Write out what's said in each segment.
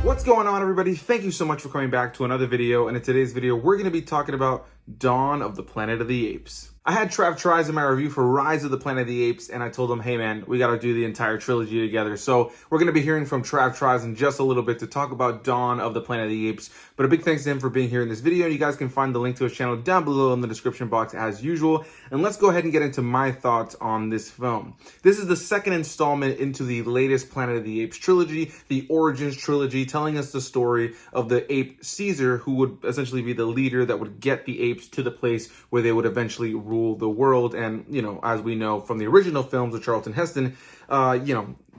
What's going on, everybody? Thank you so much for coming back to another video, and in today's video we're going to be talking about Dawn of the Planet of the Apes. I had TravTries in my review for Rise of the Planet of the Apes, and I told them, hey man, we got to do the entire trilogy together. So we're going to be hearing from TravTries in just a little bit to talk about Dawn of the Planet of the Apes. But a big thanks to him for being here in this video. You guys can find the link to his channel down below in the description box as usual. And let's go ahead and get into my thoughts on this film. This is the second installment into the latest Planet of the Apes trilogy, the Origins trilogy, telling us the story of the ape Caesar, who would essentially be the leader that would get the apes to the place where they would eventually rule the world. And, you know, as we know from the original films with Charlton Heston,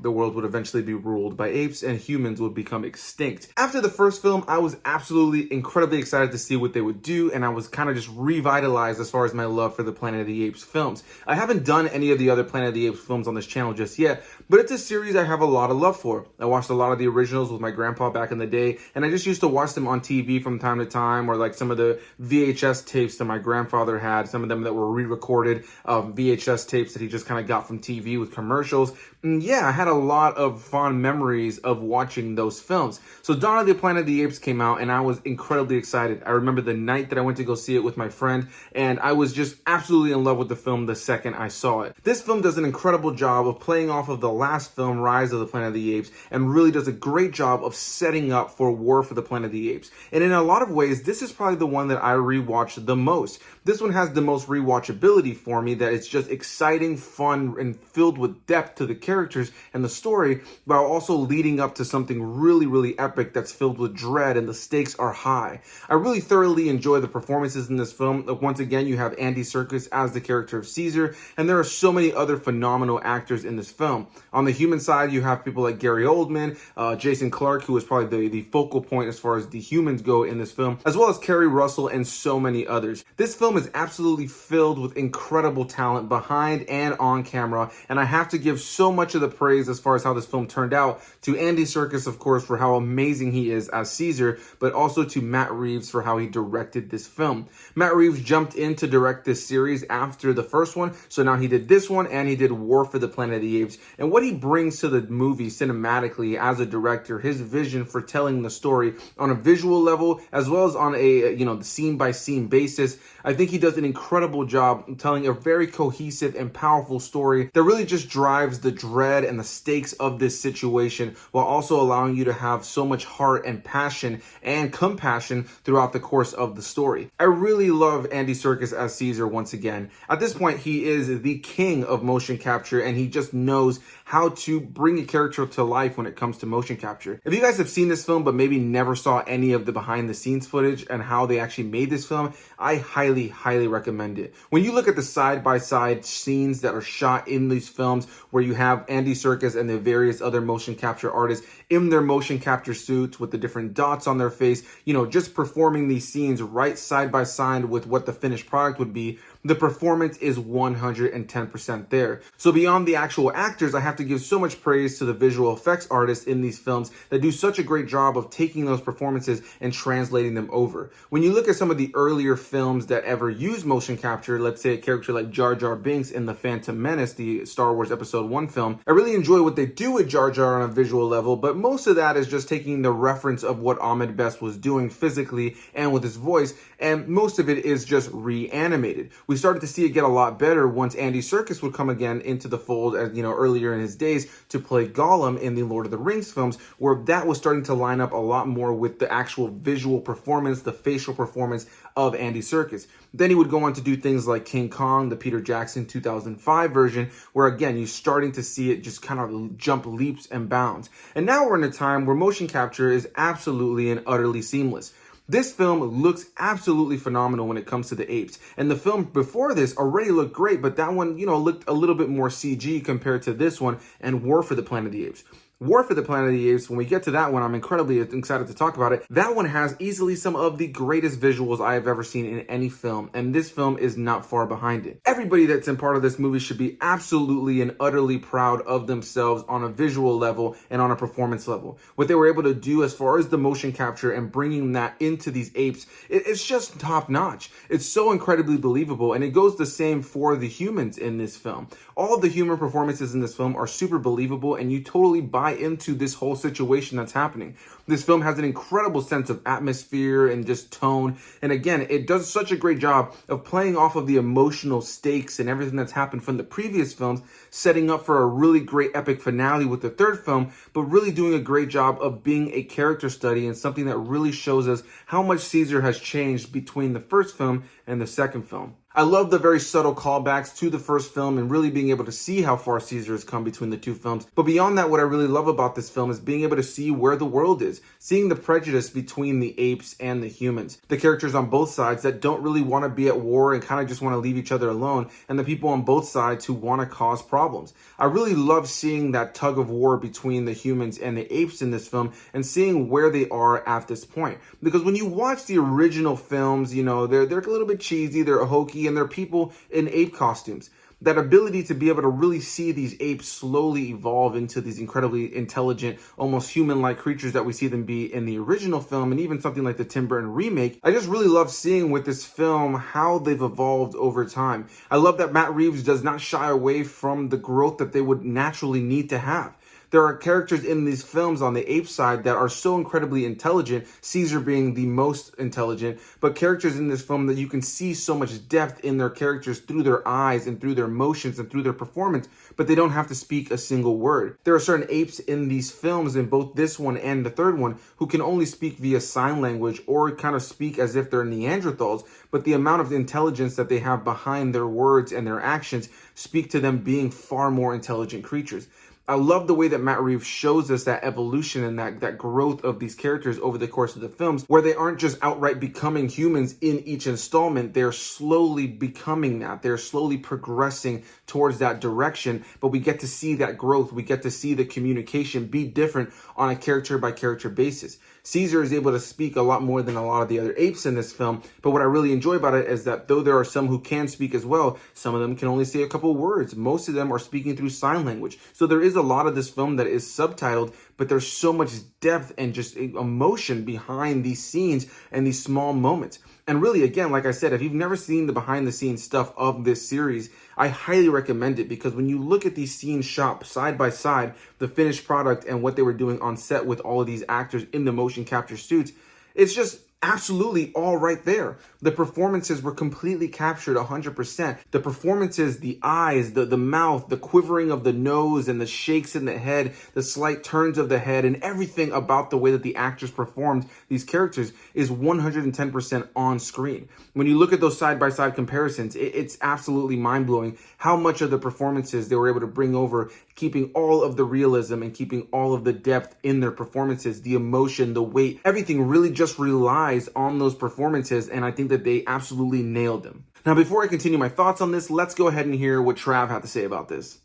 the world would eventually be ruled by apes and humans would become extinct. After the first film, I was absolutely incredibly excited to see what they would do, and I was kind of just revitalized as far as my love for the Planet of the Apes films. I haven't done any of the other Planet of the Apes films on this channel just yet, but it's a series I have a lot of love for. I watched a lot of the originals with my grandpa back in the day, and I just used to watch them on TV from time to time, or like some of the VHS tapes that my grandfather had, some of them that were re-recorded VHS tapes that he just kind of got from TV with commercials. And yeah, I had a lot of fond memories of watching those films. So Dawn of the Planet of the Apes came out, and I was incredibly excited. I remember the night that I went to go see it with my friend, and I was just absolutely in love with the film the second I saw it. This film does an incredible job of playing off of the last film, Rise of the Planet of the Apes, and really does a great job of setting up for War for the Planet of the Apes. And in a lot of ways, this is probably the one that I rewatched the most. This one has the most rewatchability for me, that it's just exciting, fun, and filled with depth to the characters and the story, while also leading up to something really, really epic that's filled with dread and the stakes are high. I really thoroughly enjoy the performances in this film. Once again, you have Andy Serkis as the character of Caesar, and there are so many other phenomenal actors in this film. On the human side, you have people like Gary Oldman, Jason Clarke, who is probably the focal point as far as the humans go in this film, as well as Keri Russell and so many others. This film is absolutely filled with incredible talent behind and on camera, and I have to give so much of the praise as far as how this film turned out to Andy Serkis, of course, for how amazing he is as Caesar, but also to Matt Reeves for how he directed this film. Matt Reeves jumped in to direct this series after the first one, so now he did this one and he did War for the Planet of the Apes. And what he brings to the movie cinematically as a director, his vision for telling the story on a visual level as well as on a the scene by scene basis, I think he does an incredible job telling a very cohesive and powerful story that really just drives the dread and the stakes of this situation, while also allowing you to have so much heart and passion and compassion throughout the course of the story. I really love Andy Serkis as Caesar once again. At this point, he is the king of motion capture, and he just knows how to bring a character to life when it comes to motion capture. If you guys have seen this film but maybe never saw any of the behind the scenes footage and how they actually made this film, I highly recommend it. When you look at the side-by-side scenes that are shot in these films, where you have Andy Serkis and the various other motion capture artists in their motion capture suits with the different dots on their face, just performing these scenes right side by side with what the finished product would be, the performance is 110% there. So beyond the actual actors, I have to give so much praise to the visual effects artists in these films that do such a great job of taking those performances and translating them over. When you look at some of the earlier films that ever used motion capture, let's say a character like Jar Jar Binks in The Phantom Menace, the Star Wars Episode 1 film, I really enjoy what they do with Jar Jar on a visual level, but most of that is just taking the reference of what Ahmed Best was doing physically and with his voice, and most of it is just reanimated. We started to see it get a lot better once Andy Serkis would come again into the fold, as earlier in his days, to play Gollum in the Lord of the Rings films, where that was starting to line up a lot more with the actual visual performance, the facial performance of Andy Serkis. Then he would go on to do things like King Kong, the Peter Jackson 2005 version, where again, you're starting to see it just kind of jump leaps and bounds. And now we're in a time where motion capture is absolutely and utterly seamless. This film looks absolutely phenomenal when it comes to the apes. And the film before this already looked great, but that one, looked a little bit more CG compared to this one and War for the Planet of the Apes. War for the Planet of the Apes, when we get to that one, I'm incredibly excited to talk about it. That one has easily some of the greatest visuals I have ever seen in any film, and this film is not far behind it. Everybody that's in part of this movie should be absolutely and utterly proud of themselves on a visual level and on a performance level. What they were able to do as far as the motion capture and bringing that into these apes, it's just top notch. It's so incredibly believable, and it goes the same for the humans in this film. All of the human performances in this film are super believable, and you totally buy into this whole situation that's happening. This film has an incredible sense of atmosphere and just tone, and again, it does such a great job of playing off of the emotional stakes and everything that's happened from the previous films, setting up for a really great epic finale with the third film, but really doing a great job of being a character study and something that really shows us how much Caesar has changed between the first film and the second film. I love the very subtle callbacks to the first film and really being able to see how far Caesar has come between the two films. But beyond that, what I really love about this film is being able to see where the world is, seeing the prejudice between the apes and the humans, the characters on both sides that don't really want to be at war and kind of just want to leave each other alone, and the people on both sides who want to cause problems. I really love seeing that tug of war between the humans and the apes in this film and seeing where they are at this point. Because when you watch the original films, you know, they're a little bit cheesy, they're hokey, and they're people in ape costumes. That ability to be able to really see these apes slowly evolve into these incredibly intelligent, almost human-like creatures that we see them be in the original film, and even something like the Tim Burton remake. I just really love seeing with this film how they've evolved over time. I love that Matt Reeves does not shy away from the growth that they would naturally need to have. There are characters in these films on the ape side that are so incredibly intelligent, Caesar being the most intelligent, but characters in this film that you can see so much depth in their characters through their eyes and through their motions and through their performance, but they don't have to speak a single word. There are certain apes in these films, in both this one and the third one, who can only speak via sign language or kind of speak as if they're Neanderthals, but the amount of intelligence that they have behind their words and their actions speak to them being far more intelligent creatures. I love the way that Matt Reeves shows us that evolution and that growth of these characters over the course of the films, where they aren't just outright becoming humans in each installment. They're slowly becoming that. They're slowly progressing towards that direction, but we get to see that growth. We get to see the communication be different on a character by character basis. Caesar is able to speak a lot more than a lot of the other apes in this film, but what I really enjoy about it is that though there are some who can speak as well, some of them can only say a couple words. Most of them are speaking through sign language. So there is a lot of this film that is subtitled, but there's so much depth and just emotion behind these scenes and these small moments. And really, again, like I said, if you've never seen the behind the scenes stuff of this series, I highly recommend it, because when you look at these scenes shot side by side, the finished product and what they were doing on set with all of these actors in the motion capture suits, it's just absolutely all right there. The performances were completely captured 100%. The performances, the eyes, the mouth, the quivering of the nose and the shakes in the head, the slight turns of the head, and everything about the way that the actors performed these characters is 110% on screen. When you look at those side-by-side comparisons, it's absolutely mind-blowing how much of the performances they were able to bring over, keeping all of the realism and keeping all of the depth in their performances, the emotion, the weight, everything really just relies on those performances, and I think that they absolutely nailed them. Now, before I continue my thoughts on this, let's go ahead and hear what Trav had to say about this.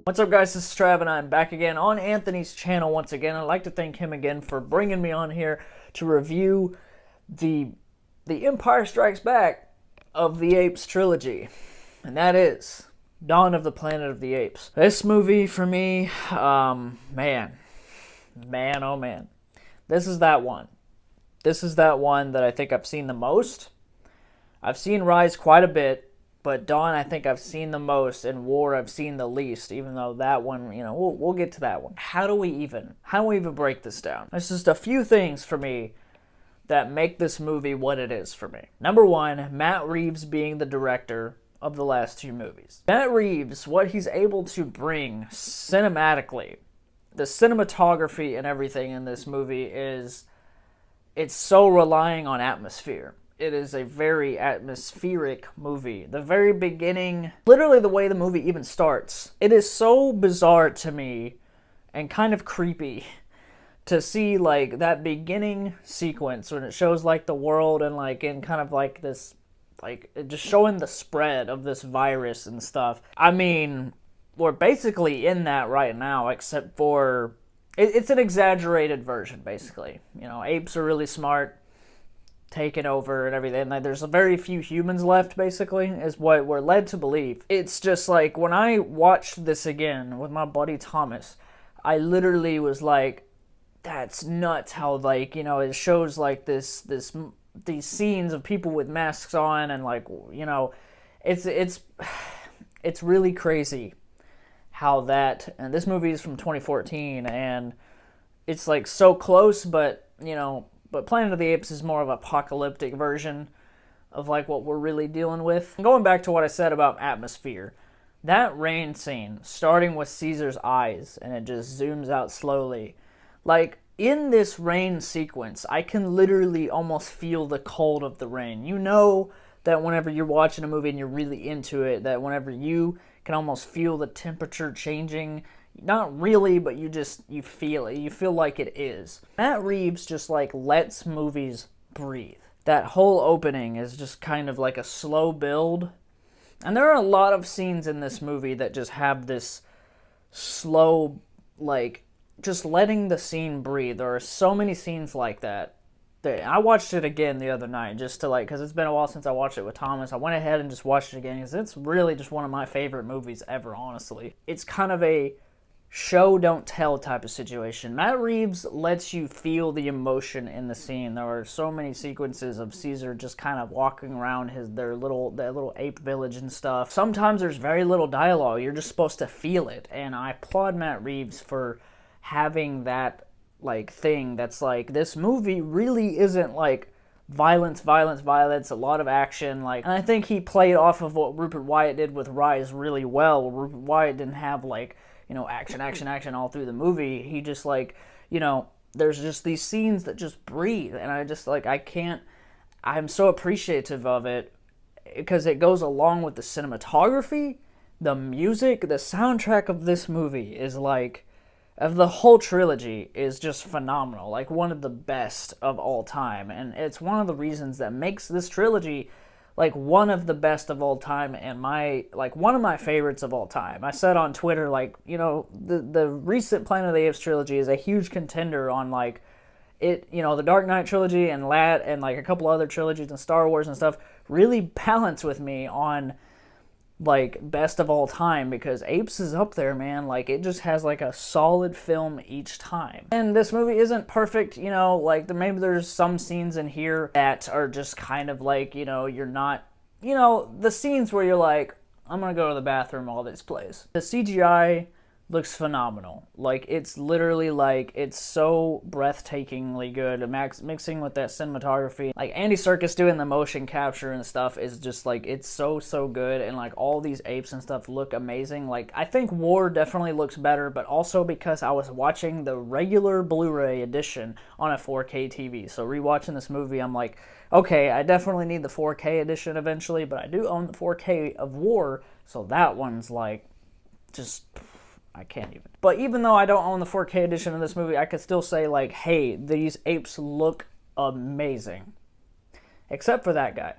What's up, guys? This is Trav, and I'm back again on Anthony's channel once again. I'd like to thank him again for bringing me on here to review the Empire Strikes Back of the Apes trilogy, and that is Dawn of the Planet of the Apes. This movie, for me, man, oh man. This is that one. This is that one that I think I've seen the most. I've seen Rise quite a bit, but Dawn I think I've seen the most, and War I've seen the least, even though that one, you know, we'll get to that one. How do we even break this down? There's just a few things for me that make this movie what it is for me. Number one, Matt Reeves being the director of the last two movies. Matt Reeves, what he's able to bring cinematically, the cinematography and everything in this movie it's so relying on atmosphere. It is a very atmospheric movie. The very beginning, literally the way the movie even starts, it is so bizarre to me and kind of creepy to see like that beginning sequence when it shows like the world and like in kind of like this like just showing the spread of this virus and stuff. I mean, we're basically in that right now, except for it's an exaggerated version, basically. You know, apes are really smart, taking over and everything. Like, there's very few humans left, basically, is what we're led to believe. It's just like, when I watched this again with my buddy Thomas, I literally was like, that's nuts how, like, you know, it shows like these scenes of people with masks on, and like, you know, it's really crazy how that, and this movie is from 2014, and it's like so close, but, you know, but Planet of the Apes is more of an apocalyptic version of like what we're really dealing with. And going back to what I said about atmosphere, that rain scene, starting with Caesar's eyes, and it just zooms out slowly, like, in this rain sequence, I can literally almost feel the cold of the rain. You know that whenever you're watching a movie and you're really into it, that whenever you can almost feel the temperature changing, not really, but you feel it. You feel like it is. Matt Reeves just like lets movies breathe. That whole opening is just kind of like a slow build. And there are a lot of scenes in this movie that just have this slow, like, just letting the scene breathe. There are so many scenes like that. I watched it again the other night just to, like, because it's been a while since I watched it with Thomas. I went ahead and just watched it again because it's really just one of my favorite movies ever, honestly. It's kind of a show don't tell type of situation. Matt Reeves lets you feel the emotion in the scene. There are so many sequences of Caesar just kind of walking around their little ape village and stuff. Sometimes there's very little dialogue. You're just supposed to feel it, and I applaud Matt Reeves for having that, like, thing that's like, this movie really isn't like violence, a lot of action, like, and I think he played off of what Rupert Wyatt did with Rise really well. Rupert Wyatt didn't have, like, you know, action all through the movie. He just, like, you know, there's just these scenes that just breathe, and I just, like, I'm so appreciative of it because it goes along with the cinematography, the music, the soundtrack of this movie is like, of the whole trilogy, is just phenomenal, like one of the best of all time, and it's one of the reasons that makes this trilogy like one of the best of all time, and one of my favorites of all time. I said on Twitter, like, you know, the recent Planet of the Apes trilogy is a huge contender on, like, it, you know, the Dark Knight trilogy and like a couple other trilogies and Star Wars and stuff really balance with me on, like, best of all time, because Apes is up there, man. Like, it just has like a solid film each time. And this movie isn't perfect, you know, like maybe there's some scenes in here that are just kind of like, you know, you're not, you know, the scenes where you're like, I'm gonna go to the bathroom while this plays. The CGI looks phenomenal. Like, it's literally, like, it's so breathtakingly good. Mixing with that cinematography, like Andy Serkis doing the motion capture and stuff is just like, it's so good, and like all these apes and stuff look amazing. Like, I think War definitely looks better, but also because I was watching the regular Blu-ray edition on a 4K TV. So rewatching this movie, I'm like, okay, I definitely need the 4K edition eventually, but I do own the 4K of War, so that one's like, just, I can't even. But even though I don't own the 4K edition of this movie, I could still say, like, hey, these apes look amazing. Except for that guy.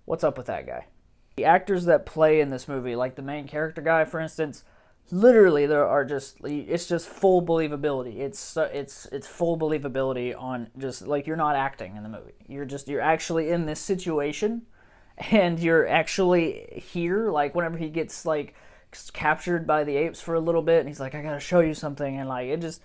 What's up with that guy? The actors that play in this movie, like the main character guy, for instance, literally there are just, it's just full believability. It's full believability on just, like, you're not acting in the movie. You're actually in this situation, and you're actually here, like, whenever he gets, like, captured by the apes for a little bit, and he's like, I gotta show you something, and like, it just,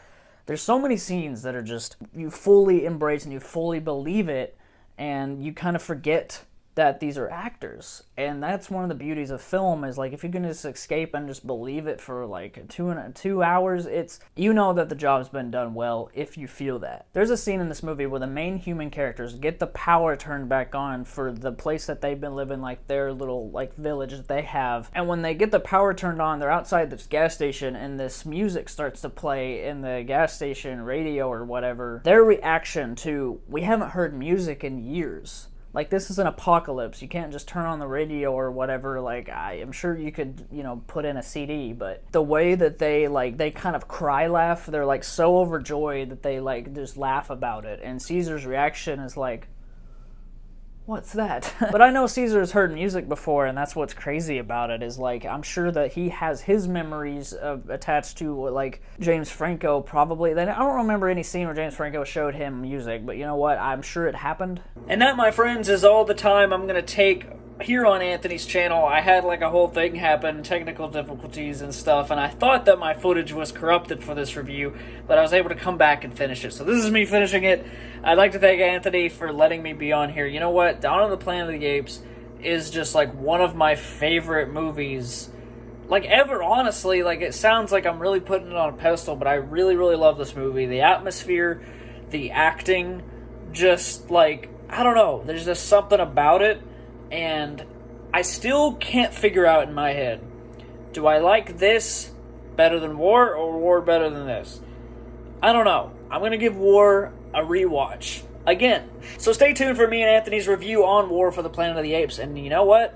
there's so many scenes that are just, you fully embrace and you fully believe it, and you kind of forget that these are actors. And that's one of the beauties of film, is like, if you can just escape and just believe it for like 2 hours, it's, you know that the job's been done well if you feel that. There's a scene in this movie where the main human characters get the power turned back on for the place that they've been living, like their little, like, village that they have. And when they get the power turned on, they're outside this gas station, and this music starts to play in the gas station radio or whatever. Their reaction to, we haven't heard music in years. Like, this is an apocalypse. You can't just turn on the radio or whatever. Like, I am sure you could, you know, put in a CD, but the way that they, like, they kind of cry laugh, they're, like, so overjoyed that they, like, just laugh about it. And Caesar's reaction is like, what's that? But I know Caesar's heard music before, and that's what's crazy about it, is like, I'm sure that he has his memories attached to, like, James Franco probably. Then I don't remember any scene where James Franco showed him music, but you know what? I'm sure it happened. And that, my friends, is all the time I'm going to take here on Anthony's channel. I had like a whole thing happen, technical difficulties and stuff, and I thought that my footage was corrupted for this review, but I was able to come back and finish it. So this is me finishing it. I'd like to thank Anthony for letting me be on here. You know what? Dawn of the Planet of the Apes is just like one of my favorite movies, like, ever, honestly. Like, it sounds like I'm really putting it on a pedestal, but I really, really love this movie. The atmosphere, the acting, just like, I don't know, there's just something about it. And I still can't figure out in my head, do I like this better than War or War better than this? I don't know. I'm going to give War a rewatch again. So stay tuned for me and Anthony's review on War for the Planet of the Apes. And you know what?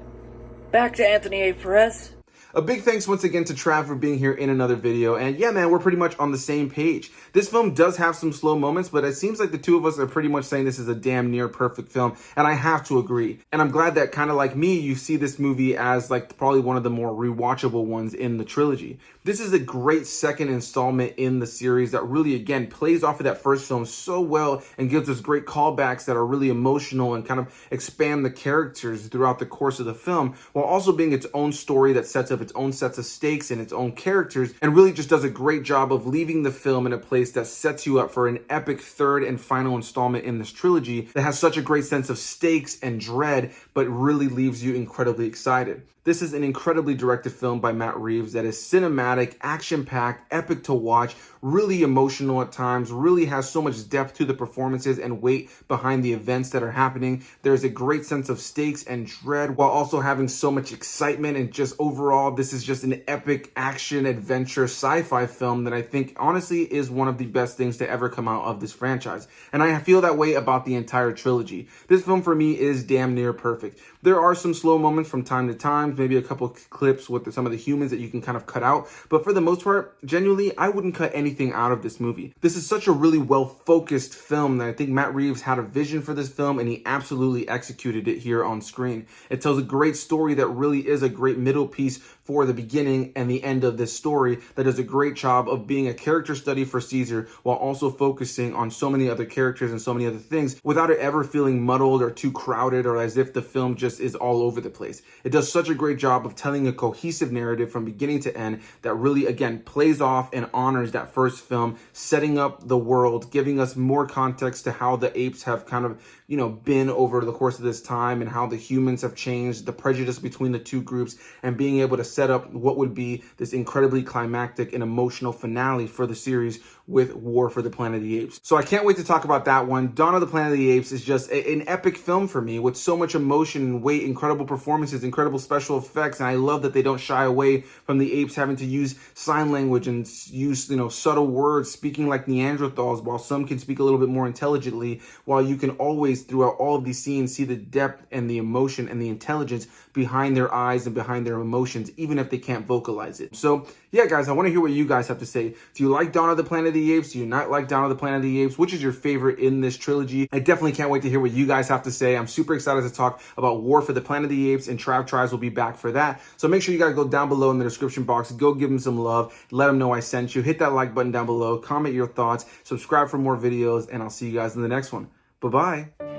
Back to Anthony A. Perez. A big thanks once again to Trav for being here in another video. And yeah, man, we're pretty much on the same page. This film does have some slow moments, but it seems like the two of us are pretty much saying this is a damn near perfect film. And I have to agree. And I'm glad that, kind of like me, you see this movie as like probably one of the more rewatchable ones in the trilogy. This is a great second installment in the series that really, again, plays off of that first film so well and gives us great callbacks that are really emotional and kind of expand the characters throughout the course of the film, while also being its own story that sets up its own sets of stakes and its own characters, and really just does a great job of leaving the film in a place that sets you up for an epic third and final installment in this trilogy that has such a great sense of stakes and dread, but really leaves you incredibly excited. This is an incredibly directed film by Matt Reeves that is cinematic, action-packed, epic to watch, really emotional at times, really has so much depth to the performances and weight behind the events that are happening. There's a great sense of stakes and dread while also having so much excitement, and just overall, this is just an epic action, adventure, sci-fi film that I think honestly is one of the best things to ever come out of this franchise. And I feel that way about the entire trilogy. This film for me is damn near perfect. There are some slow moments from time to time, maybe a couple clips with some of the humans that you can kind of cut out, but for the most part, genuinely, I wouldn't cut anything out of this movie. This is such a really well-focused film that I think Matt Reeves had a vision for this film, and he absolutely executed it here on screen. It tells a great story that really is a great middle piece for the beginning and the end of this story that does a great job of being a character study for Caesar while also focusing on so many other characters and so many other things without it ever feeling muddled or too crowded or as if the film just is all over the place. It does such a great job of telling a cohesive narrative from beginning to end that really, again, plays off and honors that first film, setting up the world, giving us more context to how the apes have kind of, you know, been over the course of this time and how the humans have changed, the prejudice between the two groups, and being able to set up what would be this incredibly climactic and emotional finale for the series with War for the Planet of the Apes. So I can't wait to talk about that one. Dawn of the Planet of the Apes is just an epic film for me with so much emotion and weight, incredible performances, incredible special effects, and I love that they don't shy away from the apes having to use sign language and use, you know, subtle words, speaking like Neanderthals, while some can speak a little bit more intelligently, while you can always, throughout all of these scenes, see the depth and the emotion and the intelligence behind their eyes and behind their emotions, even if they can't vocalize it. So yeah, guys, I want to hear what you guys have to say. Do you like Dawn of the Planet of the Apes? Do you not like Dawn of the Planet of the Apes? Which is your favorite in this trilogy? I definitely can't wait to hear what you guys have to say. I'm super excited to talk about War for the Planet of the Apes, and TravTries will be back for that. So make sure you guys go down below in the description box, go give them some love, let them know I sent you, hit that like button down below, comment your thoughts, subscribe for more videos, and I'll see you guys in the next one. Bye-bye.